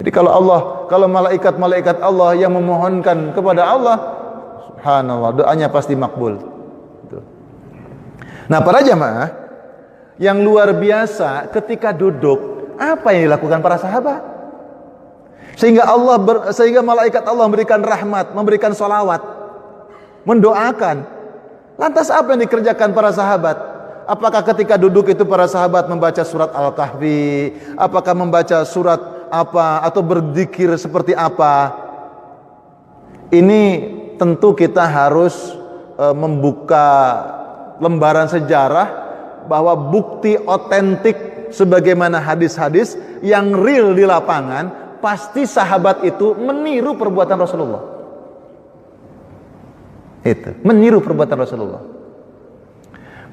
Jadi kalau malaikat-malaikat Allah yang memohonkan kepada Allah, subhanallah, doanya pasti makbul. Nah, para jamaah yang luar biasa, ketika duduk, apa yang dilakukan para sahabat? Sehingga malaikat Allah memberikan rahmat, memberikan salawat, mendoakan. Lantas apa yang dikerjakan para sahabat? Apakah ketika duduk itu para sahabat membaca surat Al-Kahfi? Apakah membaca surat apa atau berzikir seperti apa? Ini tentu kita harus membuka lembaran sejarah bahwa bukti otentik sebagaimana hadis-hadis yang real di lapangan, pasti sahabat itu meniru perbuatan Rasulullah. Itu, meniru perbuatan Rasulullah.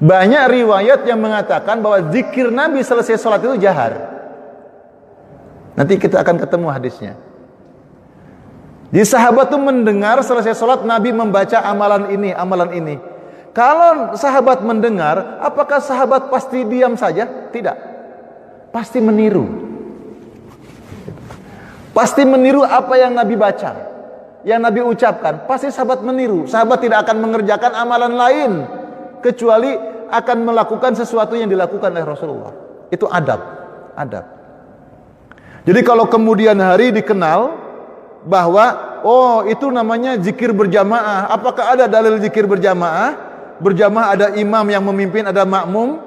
Banyak riwayat yang mengatakan bahwa zikir Nabi selesai sholat itu jahar. Nanti kita akan ketemu hadisnya. Di sahabat itu mendengar selesai sholat Nabi membaca amalan ini, amalan ini. Kalau sahabat mendengar, apakah sahabat pasti diam saja? Tidak. Pasti meniru. Pasti meniru apa yang Nabi baca, yang Nabi ucapkan. Pasti sahabat meniru. Sahabat tidak akan mengerjakan amalan lain kecuali akan melakukan sesuatu yang dilakukan oleh Rasulullah. Itu adab. Jadi kalau kemudian hari dikenal bahwa itu namanya zikir berjamaah. Apakah ada dalil zikir berjamaah? Berjamaah ada imam yang memimpin, ada makmum.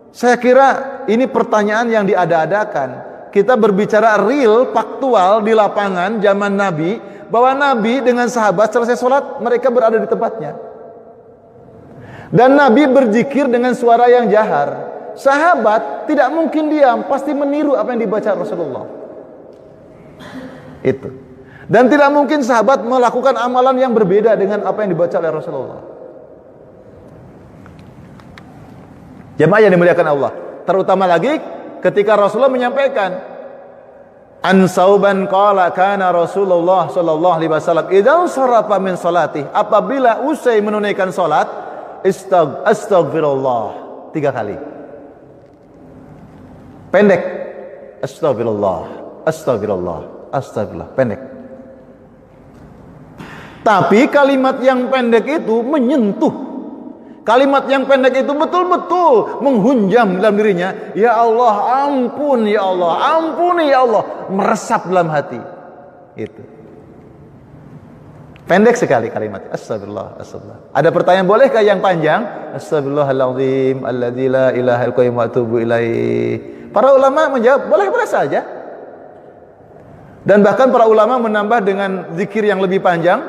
Saya kira ini pertanyaan yang diada-adakan. Kita berbicara real, faktual di lapangan zaman Nabi, bahwa Nabi dengan sahabat selesai sholat mereka berada di tempatnya. Dan Nabi berzikir dengan suara yang jahar. Sahabat tidak mungkin diam, pasti meniru apa yang dibaca Rasulullah. Itu. Dan tidak mungkin sahabat melakukan amalan yang berbeda dengan apa yang dibaca oleh Rasulullah. Jemaah yang dimuliakan Allah, terutama lagi ketika Rasulullah menyampaikan an Sauban qala kana Rasulullah sallallahu alaihi wasallam idza sarafa min salatih, apabila usai menunaikan salat astaghfirullah 3 kali. Pendek. Astagfirullah, pendek. Tapi kalimat yang pendek itu menyentuh. Kalimat yang pendek itu betul-betul menghunjam dalam dirinya. Ya Allah, ampun ya Allah, ampuni ya Allah, meresap dalam hati. Itu. Pendek sekali kalimat. Astagfirullah. Ada pertanyaan, bolehkah yang panjang? Astagfirullahaladzim alladzi la ilaha illa huwa atubu ilaih. Para ulama menjawab, boleh-boleh saja. Dan bahkan para ulama menambah dengan zikir yang lebih panjang.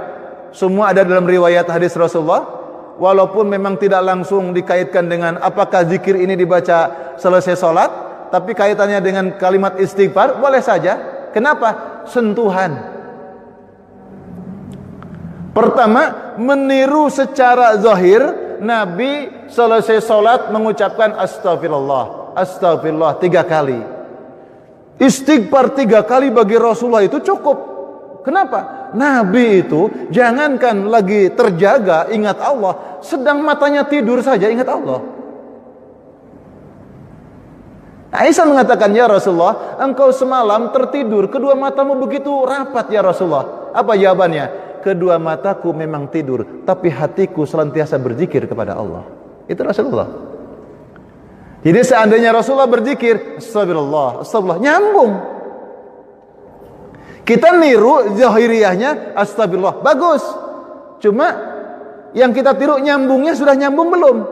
Semua ada dalam riwayat hadis Rasulullah. Walaupun memang tidak langsung dikaitkan dengan apakah zikir ini dibaca selesai sholat, tapi kaitannya dengan kalimat istighfar, boleh saja. Kenapa? Sentuhan. Pertama, meniru secara zahir. Nabi selesai sholat mengucapkan astagfirullah 3 kali. Istighfar 3 kali bagi Rasulullah itu cukup. Kenapa? Nabi itu jangankan lagi terjaga ingat Allah, sedang matanya tidur saja ingat Allah. Aisyah mengatakan, ya Rasulullah, engkau semalam tertidur, kedua matamu begitu rapat ya Rasulullah. Apa jawabannya? Kedua mataku memang tidur, tapi hatiku senantiasa berzikir kepada Allah. Itu Rasulullah. Jadi seandainya Rasulullah berzikir astagfirullah, nyambung. Kita niru zahiriyahnya astagfirullah, bagus. Cuma yang kita tiru nyambungnya sudah nyambung belum?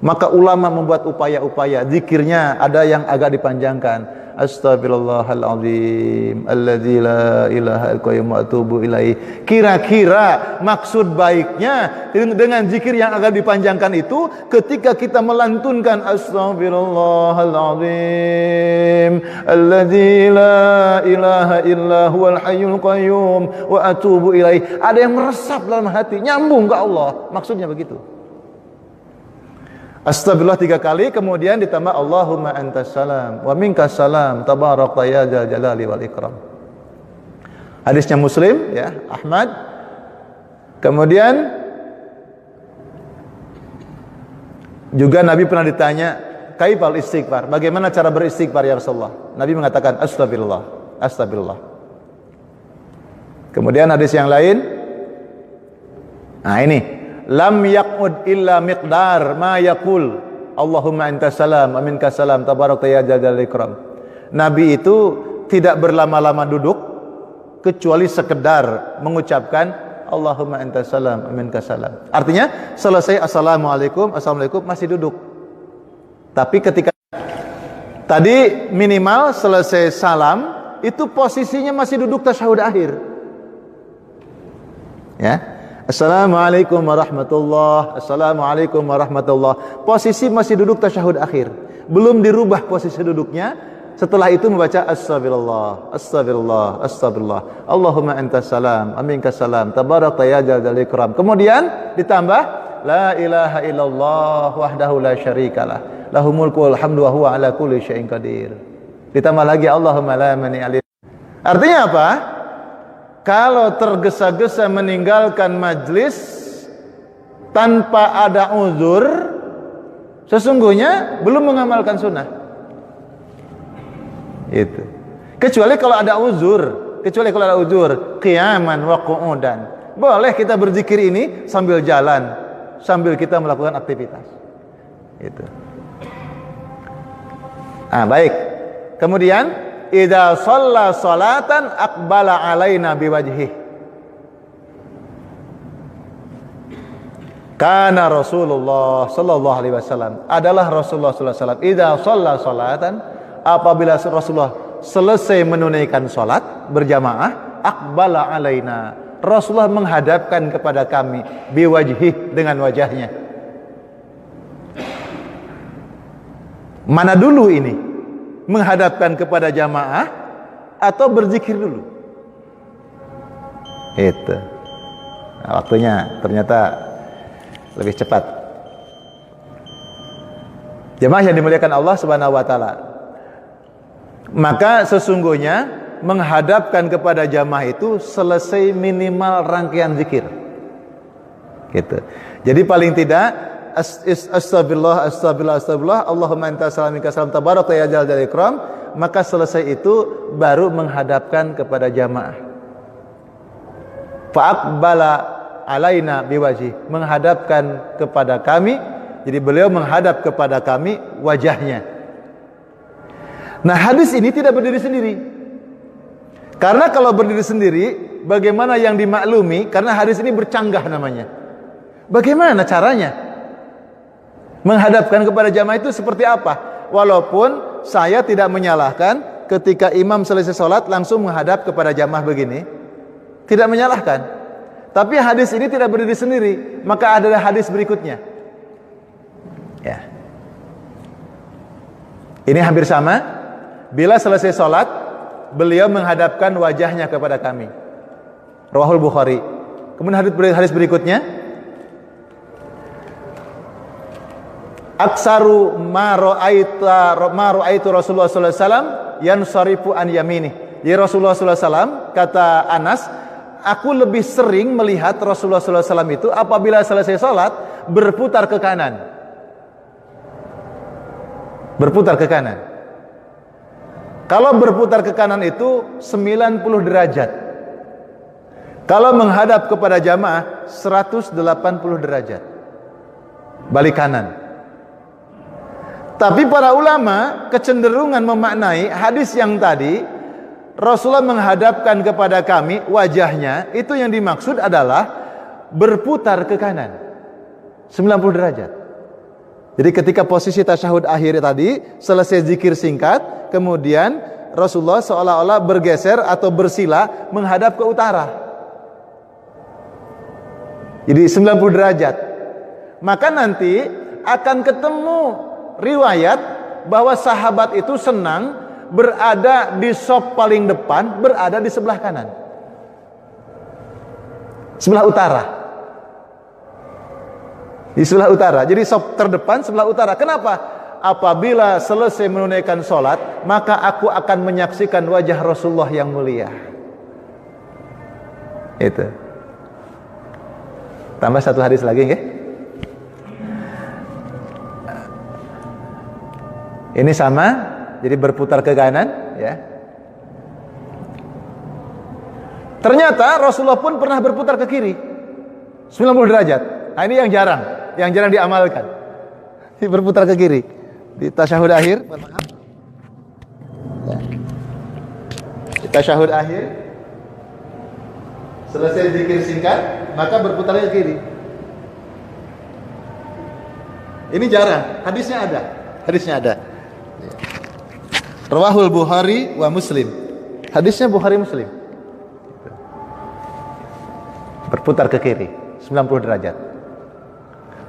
Maka ulama membuat upaya-upaya. Zikirnya ada yang agak dipanjangkan. Astagfirullahaladzim alladzi la ilaha illa atubu ilaih. Kira-kira maksud baiknya dengan zikir yang agak dipanjangkan itu, ketika kita melantunkan Astagfirullahaladzim alladzi la ilaha illa huwal hayyul qayyum wa atubu ilaih, ada yang meresap dalam hati, nyambung ke Allah. Maksudnya begitu. Astagfirullah 3 kali, kemudian ditambah Allahumma antas salam wa minkas salam tabarakta ya dzal jalali wal ikram. Hadisnya Muslim ya, Ahmad. Kemudian juga Nabi pernah ditanya kaifal istighfar? Bagaimana cara beristighfar ya Rasulullah? Nabi mengatakan astagfirullah, astagfirullah. Kemudian hadis yang lain, nah ini, lam yaqud illa miqdar ma yaqul Allahumma antas salam wa minkas salam tabarakta ya jallal ikram. Nabi itu tidak berlama-lama duduk kecuali sekedar mengucapkan Allahumma antas salam wa minkas salam. Artinya selesai assalamualaikum, assalamualaikum masih duduk. Tapi ketika tadi minimal selesai salam itu posisinya masih duduk tasyahud akhir. Ya. Assalamualaikum warahmatullah, assalamualaikum warahmatullah. Posisi masih duduk tasyahud akhir. Belum dirubah posisi duduknya. Setelah itu membaca astagfirullah, astagfirullah, astagfirullah. Allahumma antas salam, aminkas salam, tabarakta ya jallal ikram. Kemudian ditambah la ilaha illallah wahdahu la syarikalah. Lahul mulku wal hamdu wa huwa ala kulli syai'in qadir. Ditambah lagi Allahumma la mani'a. Artinya apa? Kalau tergesa-gesa meninggalkan majlis tanpa ada uzur, sesungguhnya belum mengamalkan sunnah. Itu. Kecuali kalau ada uzur, qiyaman wa qu'udan. Boleh kita berzikir ini sambil jalan, sambil kita melakukan aktivitas. Itu. Baik. Kemudian idza shalla salatan aqbala alaina biwajhihi. Kana Rasulullah sallallahu alaihi wasallam, adalah Rasulullah sallallahu alaihi wasallam idza shalla salatan, apabila Rasulullah selesai menunaikan salat berjamaah, aqbala alaina, Rasulullah menghadapkan kepada kami biwajhihi, dengan wajahnya. Mana dulu ini? Menghadapkan kepada jamaah atau berzikir dulu? Itu. Nah, waktunya ternyata lebih cepat. Jamaah yang dimuliakan Allah Subhanahu wa taala. Maka sesungguhnya menghadapkan kepada jamaah itu selesai minimal rangkaian zikir. Gitu. Jadi paling tidak astagfirullah, astagfirullah, astagfirullah, Allahumma antas salam minkas salam tabarakta ya jallal ikram, maka selesai itu baru menghadapkan kepada jamaah. Fa'aqbala alaina biwajhi, menghadapkan kepada kami. Jadi beliau menghadap kepada kami wajahnya. Nah, hadis ini tidak berdiri sendiri. Karena kalau berdiri sendiri, bagaimana yang dimaklumi? Karena hadis ini bercanggah namanya. Bagaimana caranya? Menghadapkan kepada jamaah itu seperti apa? Walaupun saya tidak menyalahkan ketika imam selesai sholat langsung menghadap kepada jamaah begini, tidak menyalahkan. Tapi hadis ini tidak berdiri sendiri, maka ada hadis berikutnya. Ya. Ini hampir sama. Bila selesai sholat, beliau menghadapkan wajahnya kepada kami. Rawahul Bukhari. Kemudian hadis berikutnya, aksaru ma ra'aitu Rasulullah sallallahu alaihi wasallam yansarifu an yamini. Ya Rasulullah sallallahu alaihi wasallam, kata Anas, aku lebih sering melihat Rasulullah sallallahu alaihi wasallam itu apabila selesai salat berputar ke kanan. Berputar ke kanan. Kalau berputar ke kanan itu 90 derajat. Kalau menghadap kepada jamaah 180 derajat. Balik kanan. Tapi para ulama kecenderungan memaknai hadis yang tadi, Rasulullah menghadapkan kepada kami wajahnya, itu yang dimaksud adalah berputar ke kanan 90 derajat. Jadi ketika posisi tasyahud akhir tadi, selesai zikir singkat, kemudian Rasulullah seolah-olah bergeser atau bersila menghadap ke utara. Jadi 90 derajat. Maka nanti akan ketemu riwayat bahwa sahabat itu senang berada di saf paling depan, berada di sebelah kanan, sebelah utara, di sebelah utara. Jadi saf terdepan sebelah utara. Kenapa? Apabila selesai menunaikan sholat, maka aku akan menyaksikan wajah Rasulullah yang mulia. Itu. Tambah satu hadis lagi, nggih. Ini sama, jadi berputar ke kanan, ya. Ternyata Rasulullah pun pernah berputar ke kiri 90 derajat. Nah, ini yang jarang diamalkan. Ini berputar ke kiri di tasyahud akhir. Ya. Di tasyahud akhir selesai zikir singkat, maka berputar ke kiri. Ini jarang, hadisnya ada. Rawahul Bukhari wa Muslim. Hadisnya Bukhari Muslim. Berputar ke kiri 90 derajat.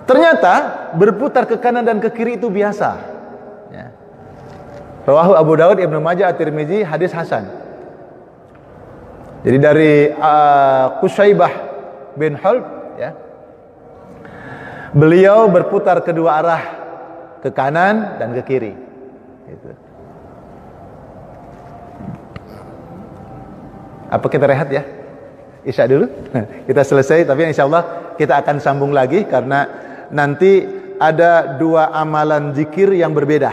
Ternyata berputar ke kanan dan ke kiri itu biasa, ya. Rawahu Abu Daud, Ibnu Majah, At-Tirmizi, hadis hasan. Jadi dari Qushaybah bin Hulb, ya. Beliau berputar kedua arah, ke kanan dan ke kiri, gitu. Apa kita rehat ya? Isya dulu. Kita selesai, tapi insya Allah kita akan sambung lagi karena nanti ada dua amalan zikir yang berbeda.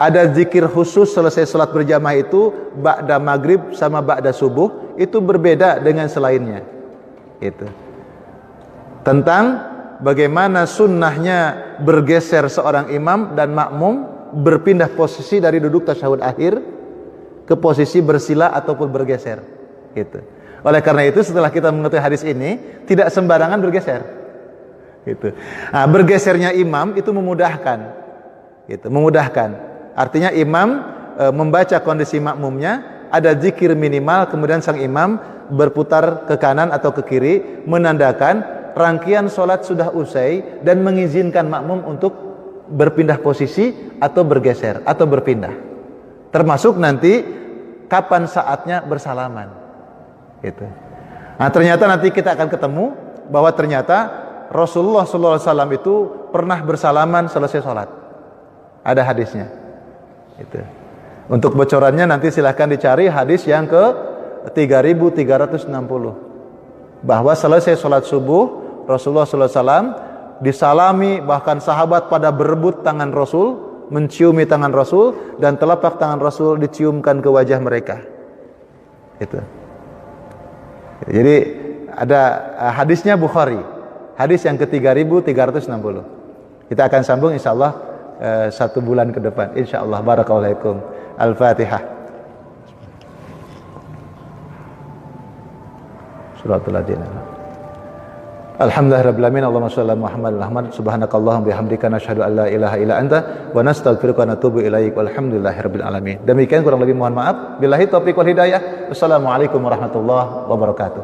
Ada zikir khusus selesai salat berjamaah itu ba'da maghrib sama ba'da subuh, itu berbeda dengan selainnya. Itu tentang bagaimana sunnahnya bergeser seorang imam dan makmum berpindah posisi dari duduk tasyahud akhir ke posisi bersila ataupun bergeser, gitu. Oleh karena itu setelah kita mengetahui hadis ini, tidak sembarangan bergeser, gitu. Nah, bergesernya imam itu memudahkan, gitu, memudahkan. Artinya imam membaca kondisi makmumnya, ada zikir minimal, kemudian sang imam berputar ke kanan atau ke kiri, menandakan rangkaian sholat sudah usai dan mengizinkan makmum untuk berpindah posisi atau bergeser atau berpindah. Termasuk nanti kapan saatnya bersalaman. Gitu. Nah, ternyata nanti kita akan ketemu bahwa ternyata Rasulullah SAW itu pernah bersalaman selesai sholat. Ada hadisnya. Gitu. Untuk bocorannya nanti silahkan dicari hadis yang ke 3360. Bahwa selesai sholat subuh Rasulullah SAW disalami, bahkan sahabat pada berebut tangan Rasul, menciumi tangan Rasul, dan telapak tangan Rasul diciumkan ke wajah mereka. Itu. Jadi ada hadisnya Bukhari, hadis yang ke 3360. Kita akan sambung insyaallah 1 bulan ke depan insyaallah. Barakallahu fikum. Al-Fatihah. Suratul Ladzina. Alhamdulillahirabbil alamin. Allahumma shalli ala Muhammad Ahmad. Subhanakallahumma bihamdika nasyhadu an la ilaha illa anta wa nastaghfiruka wa natubu ilaik. Walhamdulillahirabbil alamin. Demikian, kurang lebih mohon maaf. Billahi taufiq wal hidayah. Wassalamualaikum warahmatullahi wabarakatuh.